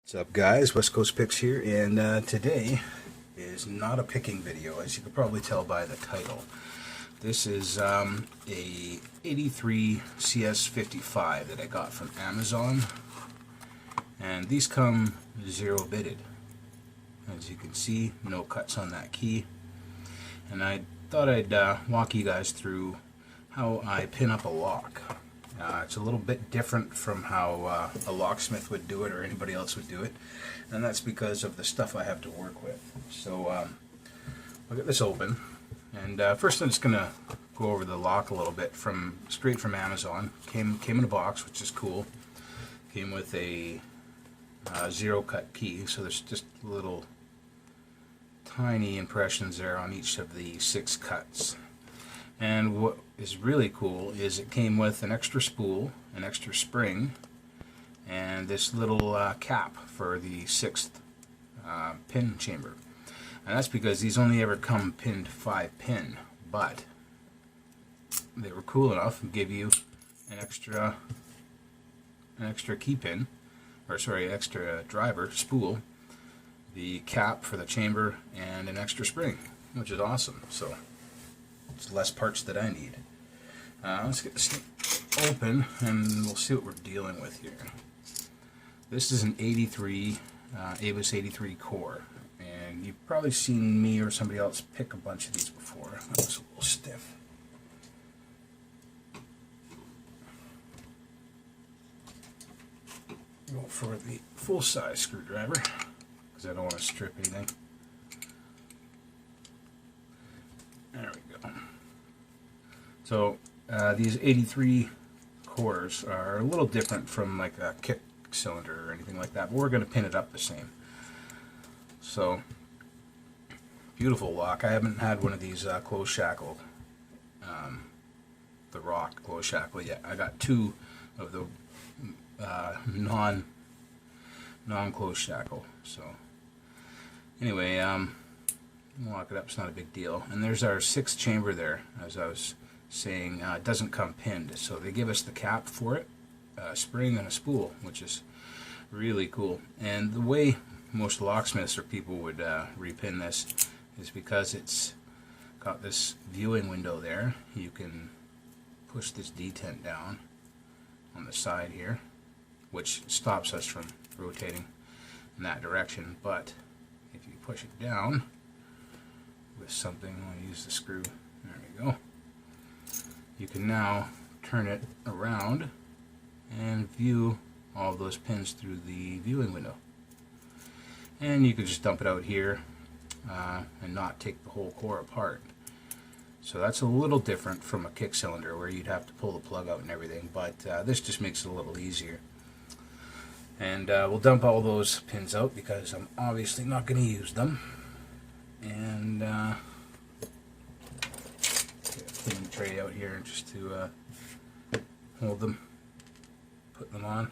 What's up, guys? West Coast Picks here, and today is not a picking video, as you could probably tell by the title. This is a 83 CS55 that I got from Amazon, and these come 0 bitted. As you can see, no cuts on that key, and I thought I'd walk you guys through how I pin up a lock. It's a little bit different from how a locksmith would do it or anybody else would do it, and that's because of the stuff I have to work with. So I'll get this open, and first I'm just going to go over the lock a little bit straight from Amazon. Came in a box, which is cool. Came with a 0 cut key, so there's just little tiny impressions there on each of the 6 cuts. And what is really cool is it came with an extra spool, an extra spring, and this little cap for the 6th pin chamber. And that's because these only ever come pinned 5-pin, but they were cool enough to give you an extra key pin, or sorry, extra driver spool, the cap for the chamber, and an extra spring, which is awesome. So it's less parts that I need. Let's get this thing open and we'll see what we're dealing with here. This is an 83 Avis 83 core, and you've probably seen me or somebody else pick a bunch of these before. That was a little stiff. Go for the full-size screwdriver because I don't want to strip anything. There we go. So these 83 cores are a little different from like a kick cylinder or anything like that, but we're going to pin it up the same. So beautiful lock. I haven't had one of these closed shackle, the Rock closed shackle yet. I got 2 of the non-closed shackle. So anyway, lock it up, it's not a big deal. And there's our 6th chamber there, as I was saying. It doesn't come pinned, so they give us the cap for it, a spring and a spool, which is really cool. And the way most locksmiths or people would repin this is because it's got this viewing window there. You can push this detent down on the side here, which stops us from rotating in that direction. But if you push it down with something, I'll use the screw, there we go, you can now turn it around and view all those pins through the viewing window. And you can just dump it out here and not take the whole core apart. So that's a little different from a kick cylinder where you'd have to pull the plug out and everything, but this just makes it a little easier. And we'll dump all those pins out because I'm obviously not going to use them. And get a clean tray out here just to hold them, put them on.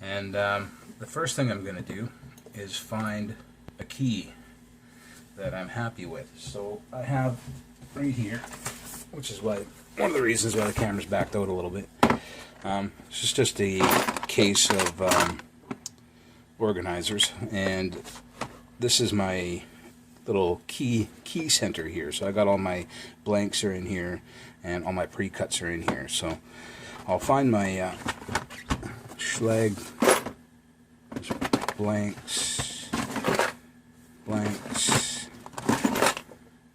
And the first thing I'm going to do is find a key that I'm happy with. So I have right here, which is why one of the reasons why the camera's backed out a little bit. This is just a case of organizers, and this is my little key center here. So I got all my blanks are in here, and all my pre-cuts are in here. So I'll find my Schlag blanks,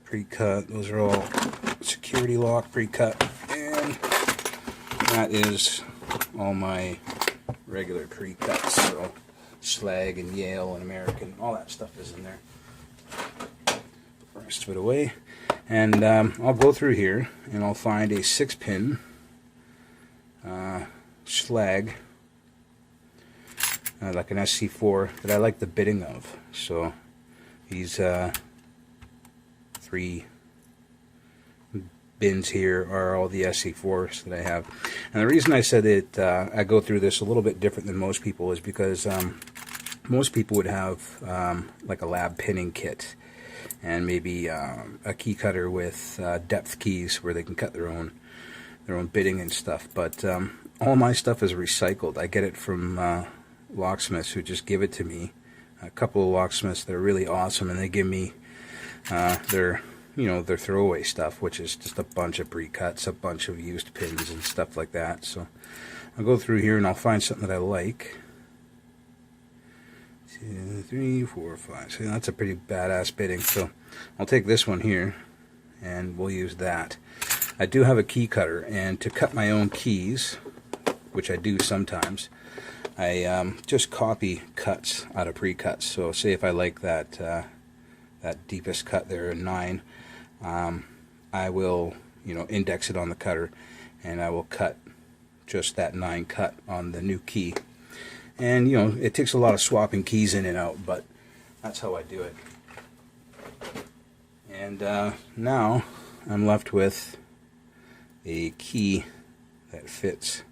pre-cut. Those are all security lock pre-cut, and that is all my regular pre-cuts. So Schlag and Yale and American, all that stuff is in there. Put the rest of it away, and I'll go through here and I'll find a 6-pin Schlag, like an SC4 that I like the bitting of. So these 3 bins here are all the SC4s that I have. And the reason I said that I go through this a little bit different than most people is because most people would have like a lab pinning kit and maybe a key cutter with depth keys where they can cut their own bitting and stuff. But all my stuff is recycled. I get it from locksmiths who just give it to me. A couple of locksmiths that are really awesome, and they give me their throwaway stuff, which is just a bunch of pre-cuts, a bunch of used pins and stuff like that. So I'll go through here and I'll find something that I like. 2, 3, 4, 5. So that's a pretty badass bitting. So I'll take this one here and we'll use that. I do have a key cutter, and to cut my own keys, which I do sometimes, I just copy cuts out of pre-cuts. So say if I like that that deepest cut there, 9, I will index it on the cutter, and I will cut just that 9 cut on the new key. And it takes a lot of swapping keys in and out, but that's how I do it. And now I'm left with a key that fits,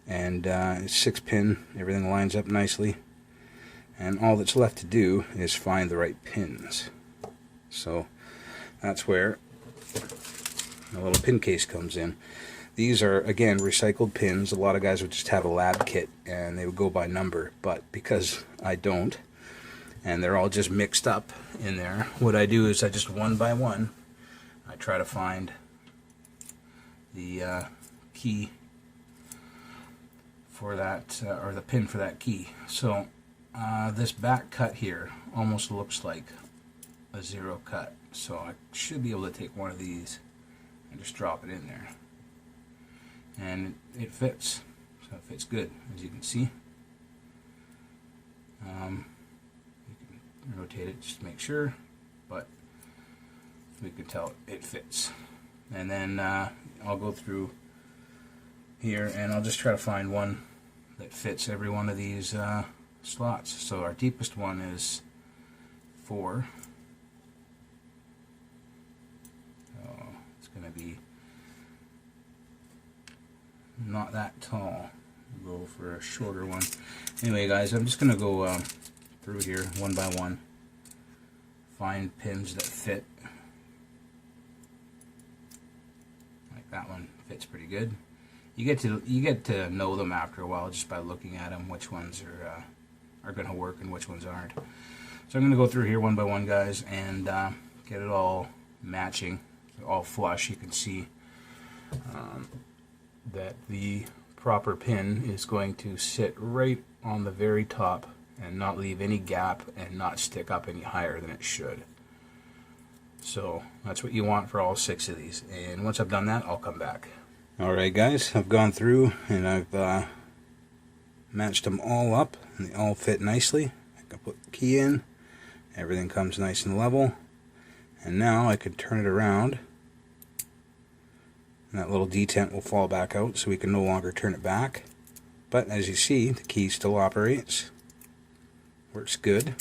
and it's 6-pin. Everything lines up nicely, and all that's left to do is find the right pins. So that's where the little pin case comes in. These are, again, recycled pins. A lot of guys would just have a lab kit and they would go by number, but because I don't, and they're all just mixed up in there, what I do is I just one by one, I try to find the key for that, or the pin for that key. So this back cut here almost looks like a 0 cut, so I should be able to take one of these and just drop it in there, and it fits. So it fits good, as you can see. You can rotate it just to make sure, but we can tell it fits. And then I'll go through here and I'll just try to find one that fits every one of these slots. So our deepest one is 4. So it's going to be not that tall. We'll go for a shorter one. Anyway, guys, I'm just going to go through here one by one, find pins that fit. Like that one fits pretty good. You get to know them after a while just by looking at them, which ones are going to work and which ones aren't. So I'm going to go through here one by one, guys, and get it all matching, all flush. You can see that the proper pin is going to sit right on the very top and not leave any gap and not stick up any higher than it should. So that's what you want for all 6 of these, and once I've done that, I'll come back. Alright, guys, I've gone through and I've matched them all up, and they all fit nicely. I can put the key in, everything comes nice and level, and now I can turn it around and that little detent will fall back out, so we can no longer turn it back. But as you see, the key still operates. Works good,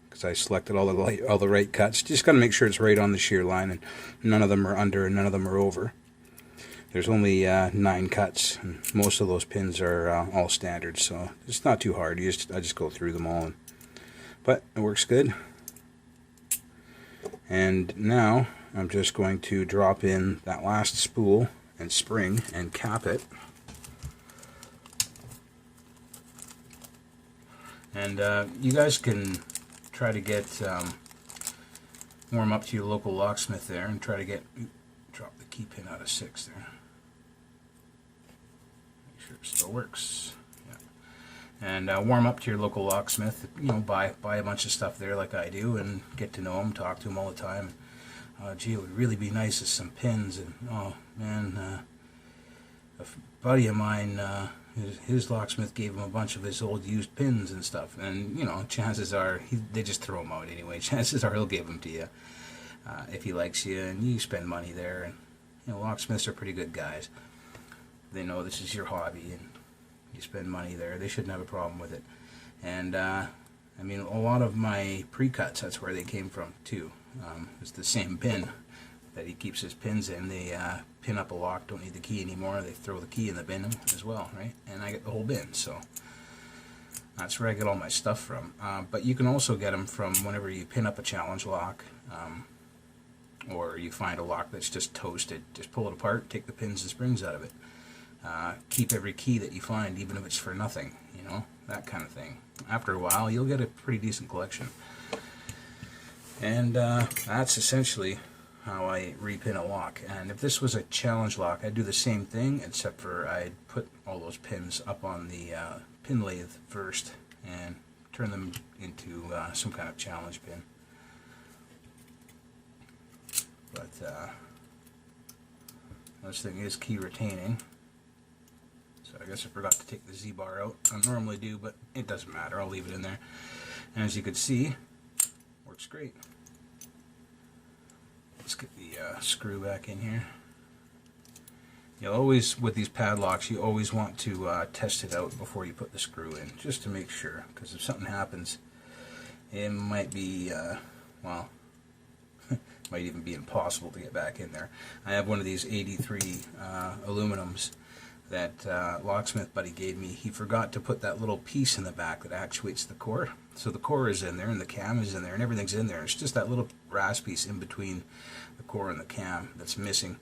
because I selected all the right cuts. Just got to make sure it's right on the shear line, and none of them are under and none of them are over. There's only 9 cuts, and most of those pins are all standard, so it's not too hard. I just go through them all, but it works good. And now I'm just going to drop in that last spool and spring and cap it. And you guys can try to get warm up to your local locksmith there and try to get, drop the key pin out of 6 there. Make sure it still works. Yeah. And warm up to your local locksmith. Buy a bunch of stuff there like I do, and get to know them, talk to them all the time. Gee, it would really be nice with some pins. And oh man, a buddy of mine, his locksmith gave him a bunch of his old used pins and stuff, and chances are they just throw them out anyway. Chances are he'll give them to you if he likes you, and you spend money there. And locksmiths are pretty good guys. They know this is your hobby, and you spend money there. They shouldn't have a problem with it. And I mean, a lot of my pre-cuts, that's where they came from too. It's the same bin that he keeps his pins in. They pin up a lock, don't need the key anymore. They throw the key in the bin as well, right? And I get the whole bin, so that's where I get all my stuff from. But you can also get them from whenever you pin up a challenge lock, or you find a lock that's just toasted. Just pull it apart, take the pins and springs out of it. Keep every key that you find, even if it's for nothing, that kind of thing. After a while, you'll get a pretty decent collection. And that's essentially how I repin a lock. And if this was a challenge lock, I'd do the same thing, except for I'd put all those pins up on the pin lathe first and turn them into some kind of challenge pin. But this thing is key retaining. So I guess I forgot to take the Z-bar out. I normally do, but it doesn't matter. I'll leave it in there. And as you can see, works great. Let's get the screw back in here. You always, with these padlocks, you always want to test it out before you put the screw in, just to make sure. Because if something happens, it might be, well, might even be impossible to get back in there. I have one of these 83 aluminums that locksmith buddy gave me. He forgot to put that little piece in the back that actuates the core. So the core is in there and the cam is in there and everything's in there. It's just that little brass piece in between the core and the cam that's missing.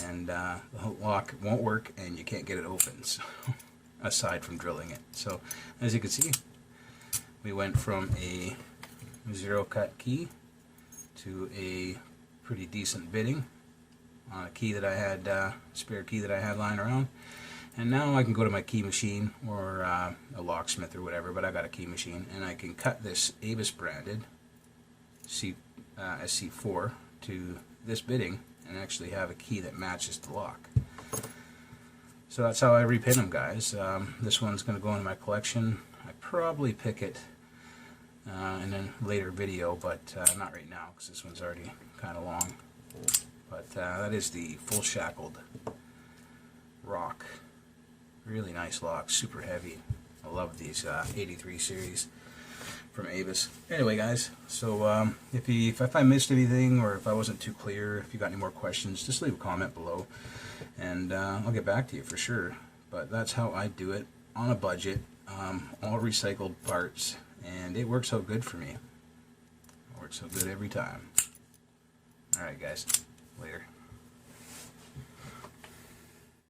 And the lock won't work and you can't get it open, so, aside from drilling it. So as you can see, we went from a zero cut key to a pretty decent bitting on a key that I had, spare key that I had lying around. And now I can go to my key machine or a locksmith or whatever, but I got a key machine, and I can cut this Avis branded SC4 to this bitting and actually have a key that matches the lock. So that's how I repin them, guys. This one's going to go in my collection. I probably pick it in a later video, but not right now because this one's already kind of long. But that is the full shackled rock. Really nice lock, super heavy. I love these 83 series from Avis. Anyway, guys, so if I missed anything or if I wasn't too clear, if you got any more questions, just leave a comment below, and I'll get back to you for sure. But that's how I do it, on a budget, all recycled parts, and it works out good for me. It works out good every time. Alright, guys, later.